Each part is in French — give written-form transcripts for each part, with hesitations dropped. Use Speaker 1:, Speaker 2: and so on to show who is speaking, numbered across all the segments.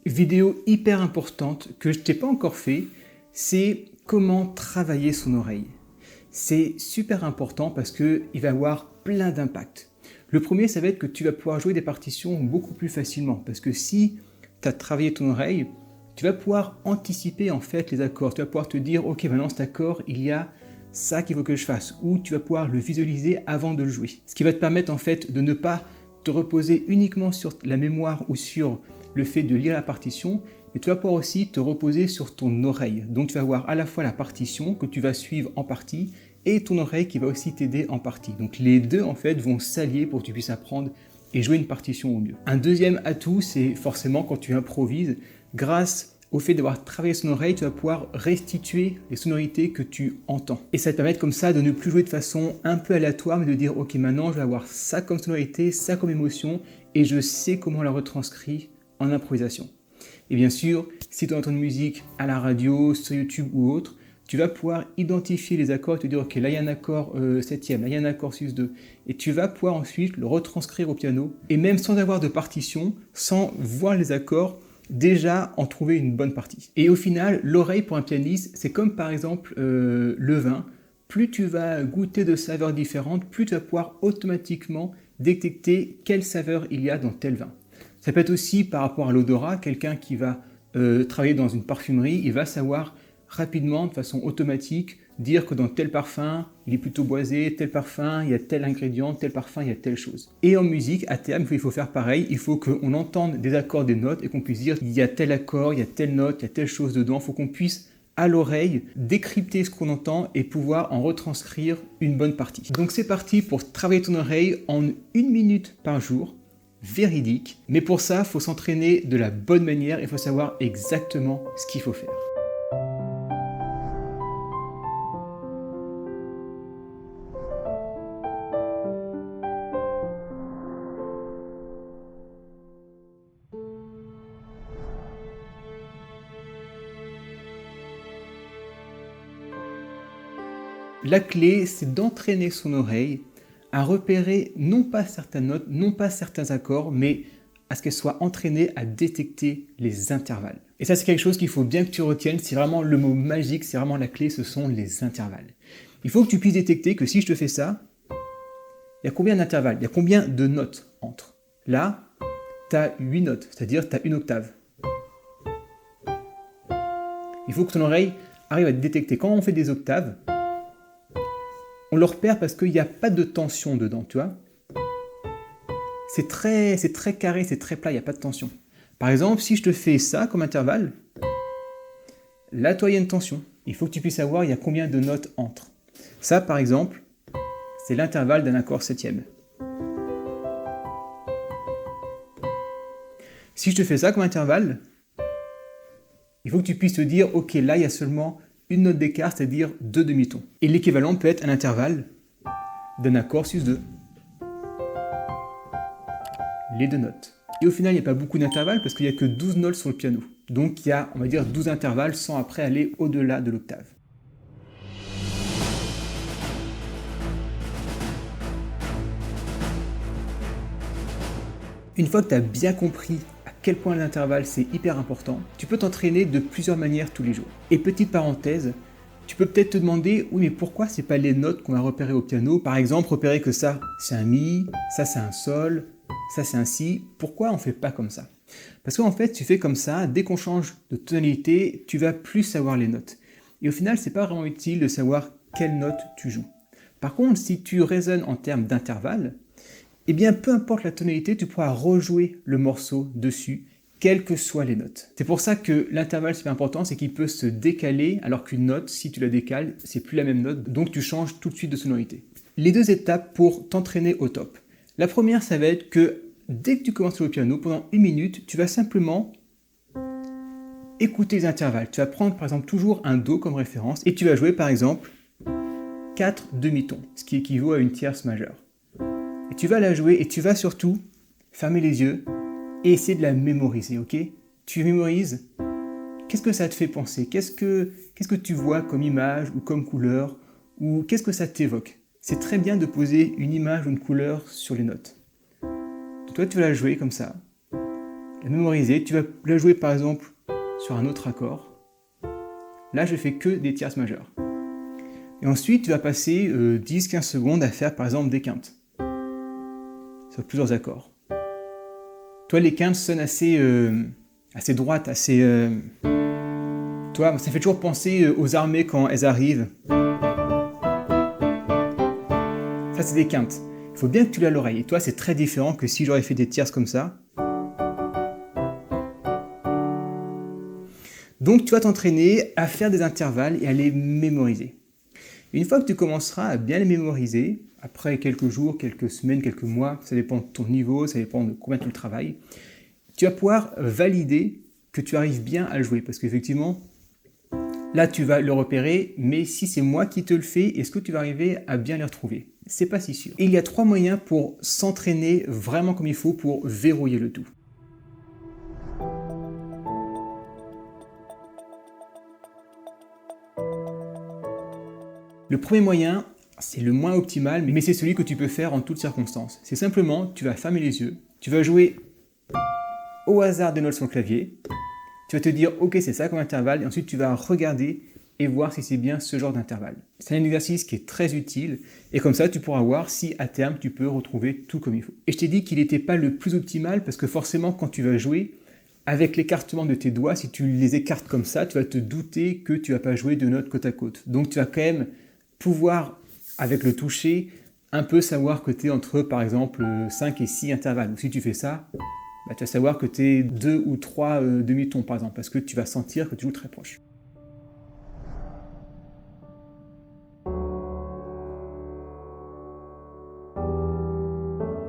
Speaker 1: Vidéo hyper importante que je t'ai pas encore fait, c'est comment travailler son oreille. C'est super important parce qu'il va avoir plein d'impacts. Le premier, ça va être que tu vas pouvoir jouer des partitions beaucoup plus facilement parce que si tu as travaillé ton oreille, tu vas pouvoir anticiper en fait les accords. Tu vas pouvoir te dire, ok, maintenant cet accord, il y a ça qu'il faut que je fasse, ou tu vas pouvoir le visualiser avant de le jouer. Ce qui va te permettre en fait de ne pas te reposer uniquement sur la mémoire ou sur le fait de lire la partition, mais tu vas pouvoir aussi te reposer sur ton oreille. Donc tu vas avoir à la fois la partition que tu vas suivre en partie et ton oreille qui va aussi t'aider en partie. Donc les deux en fait vont s'allier pour que tu puisses apprendre et jouer une partition au mieux. Un deuxième atout, c'est forcément quand tu improvises, grâce au fait d'avoir travaillé son oreille, tu vas pouvoir restituer les sonorités que tu entends. Et ça va te permettre comme ça de ne plus jouer de façon un peu aléatoire, mais de dire ok, maintenant je vais avoir ça comme sonorité, ça comme émotion, et je sais comment la retranscrire en improvisation. Et bien sûr, si tu entends une musique à la radio, sur YouTube ou autre, tu vas pouvoir identifier les accords et te dire ok, là il y a un accord septième, là il y a un accord sus 2, et tu vas pouvoir ensuite le retranscrire au piano, et même sans avoir de partition, sans voir les accords, déjà en trouver une bonne partie. Et au final, l'oreille pour un pianiste, c'est comme par exemple le vin. Plus tu vas goûter de saveurs différentes, plus tu vas pouvoir automatiquement détecter quelle saveur il y a dans tel vin. Ça peut être aussi par rapport à l'odorat, quelqu'un qui va travailler dans une parfumerie, il va savoir rapidement, de façon automatique, dire que dans tel parfum, il est plutôt boisé, tel parfum, il y a tel ingrédient, tel parfum, il y a telle chose. Et en musique, à terme, il faut faire pareil, il faut qu'on entende des accords, des notes, et qu'on puisse dire il y a tel accord, il y a telle note, il y a telle chose dedans, il faut qu'on puisse, à l'oreille, décrypter ce qu'on entend et pouvoir en retranscrire une bonne partie. Donc c'est parti pour travailler ton oreille en 1 minute par jour, véridique, mais pour ça, il faut s'entraîner de la bonne manière, il faut savoir exactement ce qu'il faut faire. La clé, c'est d'entraîner son oreille à repérer non pas certaines notes, non pas certains accords, mais à ce qu'elle soit entraînée à détecter les intervalles. Et ça, c'est quelque chose qu'il faut bien que tu retiennes. C'est vraiment le mot magique, c'est vraiment la clé, ce sont les intervalles. Il faut que tu puisses détecter que si je te fais ça, il y a combien d'intervalles, il y a combien de notes entre. Là, tu as 8 notes, c'est-à-dire tu as une octave. Il faut que ton oreille arrive à détecter. Quand on fait des octaves, on le repère parce qu'il n'y a pas de tension dedans, tu vois. C'est très carré, c'est très plat, il n'y a pas de tension. Par exemple, si je te fais ça comme intervalle, là, toi, il y a une tension. Il faut que tu puisses savoir il y a combien de notes entre. Ça, par exemple, c'est l'intervalle d'un accord septième. Si je te fais ça comme intervalle, il faut que tu puisses te dire, ok, là, il y a seulement une note d'écart, c'est-à-dire 2 demi-tons. Et l'équivalent peut être un intervalle d'un accord sus 2. Les deux notes. Et au final, il n'y a pas beaucoup d'intervalles parce qu'il n'y a que 12 notes sur le piano. Donc il y a, on va dire, 12 intervalles sans après aller au-delà de l'octave. Une fois que tu as bien compris à quel point l'intervalle c'est hyper important, tu peux t'entraîner de plusieurs manières tous les jours. Et petite parenthèse, tu peux peut-être te demander, oui mais pourquoi c'est pas les notes qu'on va repérer au piano? Par exemple, repérer que ça c'est un mi, ça c'est un sol, ça c'est un si. Pourquoi on fait pas comme ça? Parce qu'en fait, tu fais comme ça, dès qu'on change de tonalité, tu vas plus savoir les notes. Et au final, c'est pas vraiment utile de savoir quelle note tu joues. Par contre, si tu raisonnes en termes d'intervalle, eh bien, peu importe la tonalité, tu pourras rejouer le morceau dessus, quelles que soient les notes. C'est pour ça que l'intervalle, c'est important, c'est qu'il peut se décaler, alors qu'une note, si tu la décales, c'est plus la même note, donc tu changes tout de suite de sonorité. Les deux étapes pour t'entraîner au top. La première, ça va être que dès que tu commences le piano, pendant 1 minute, tu vas simplement écouter les intervalles. Tu vas prendre par exemple toujours un Do comme référence et tu vas jouer par exemple 4 demi-tons, ce qui équivaut à une tierce majeure. Et tu vas la jouer et tu vas surtout fermer les yeux et essayer de la mémoriser, ok? Tu mémorises, qu'est-ce que ça te fait penser? Qu'est-ce que tu vois comme image ou comme couleur? Ou qu'est-ce que ça t'évoque? C'est très bien de poser une image ou une couleur sur les notes. Donc toi, tu vas la jouer comme ça. la mémoriser. Tu vas la jouer par exemple sur un autre accord. Là, je fais que des tierces majeures. Et ensuite, tu vas passer 10-15 secondes à faire par exemple des quintes sur plusieurs accords. Toi, les quintes sonnent assez droites, assez... Toi, ça fait toujours penser aux armées quand elles arrivent. Ça, c'est des quintes. Il faut bien que tu l'aies à l'oreille. Et toi, c'est très différent que si j'aurais fait des tierces comme ça. Donc, tu vas t'entraîner à faire des intervalles et à les mémoriser. Et une fois que tu commenceras à bien les mémoriser, après quelques jours, quelques semaines, quelques mois, ça dépend de ton niveau, ça dépend de combien tu le travailles, tu vas pouvoir valider que tu arrives bien à le jouer. Parce qu'effectivement, là, tu vas le repérer, mais si c'est moi qui te le fais, est-ce que tu vas arriver à bien les retrouver? C'est pas si sûr. Et il y a 3 moyens pour s'entraîner vraiment comme il faut pour verrouiller le tout. Le premier moyen, c'est le moins optimal, mais c'est celui que tu peux faire en toutes circonstances. C'est simplement, tu vas fermer les yeux, tu vas jouer au hasard des notes sur le clavier, tu vas te dire, ok, c'est ça comme intervalle, et ensuite tu vas regarder et voir si c'est bien ce genre d'intervalle. C'est un exercice qui est très utile, et comme ça, tu pourras voir si à terme, tu peux retrouver tout comme il faut. Et je t'ai dit qu'il n'était pas le plus optimal, parce que forcément, quand tu vas jouer, avec l'écartement de tes doigts, si tu les écartes comme ça, tu vas te douter que tu ne vas pas jouer de notes côte à côte. Donc tu vas quand même pouvoir, avec le toucher, un peu savoir que tu es entre, par exemple, 5 et 6 intervalles. Donc si tu fais ça, bah, tu vas savoir que tu es 2 ou 3 demi-tons, par exemple, parce que tu vas sentir que tu joues très proche.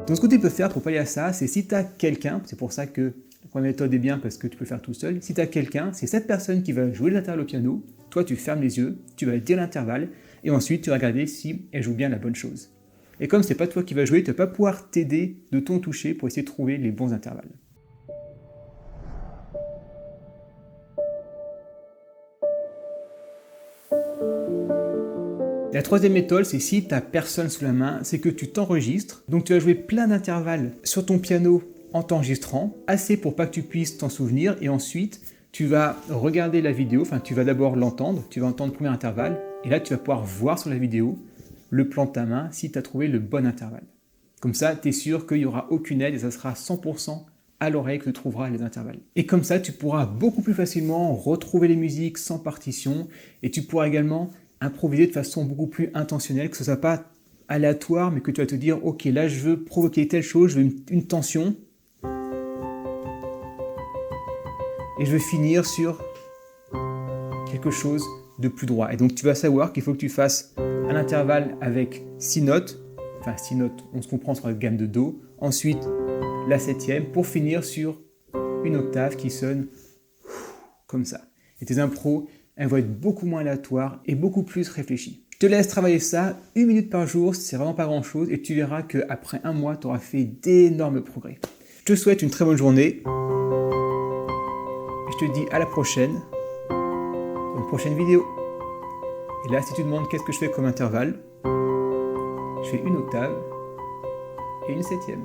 Speaker 1: Donc ce que tu peux faire pour pallier à ça, c'est si tu as quelqu'un, c'est pour ça que la première méthode est bien parce que tu peux le faire tout seul, si tu as quelqu'un, c'est cette personne qui va jouer les intervalles au piano, toi tu fermes les yeux, tu vas dire l'intervalle, et ensuite tu vas regarder si elle joue bien la bonne chose. Et comme ce n'est pas toi qui vas jouer, tu ne vas pas pouvoir t'aider de ton toucher pour essayer de trouver les bons intervalles. La troisième méthode, c'est si tu n'as personne sous la main, c'est que tu t'enregistres. Donc tu vas jouer plein d'intervalles sur ton piano en t'enregistrant, assez pour pas que tu puisses t'en souvenir, et ensuite tu vas regarder la vidéo, enfin tu vas d'abord l'entendre, tu vas entendre le premier intervalle, et là tu vas pouvoir voir sur la vidéo le plan de ta main si tu as trouvé le bon intervalle. Comme ça, tu es sûr qu'il n'y aura aucune aide et ça sera 100% à l'oreille que tu trouveras les intervalles. Et comme ça, tu pourras beaucoup plus facilement retrouver les musiques sans partition et tu pourras également improviser de façon beaucoup plus intentionnelle, que ce ne soit pas aléatoire, mais que tu vas te dire « Ok, là je veux provoquer telle chose, je veux une tension et je veux finir sur quelque chose de plus droit. » Et donc tu vas savoir qu'il faut que tu fasses un intervalle avec 6 notes, enfin 6 notes, on se comprend sur la gamme de Do, ensuite la 7e, pour finir sur une octave qui sonne comme ça. Et tes impros, elles vont être beaucoup moins aléatoires et beaucoup plus réfléchies. Je te laisse travailler ça 1 minute par jour, c'est vraiment pas grand chose, et tu verras qu'après 1 mois, tu auras fait d'énormes progrès. Je te souhaite une très bonne journée, et je te dis à la prochaine, dans une prochaine vidéo. Et là, si tu te demandes qu'est-ce que je fais comme intervalle, je fais une octave et une 7e.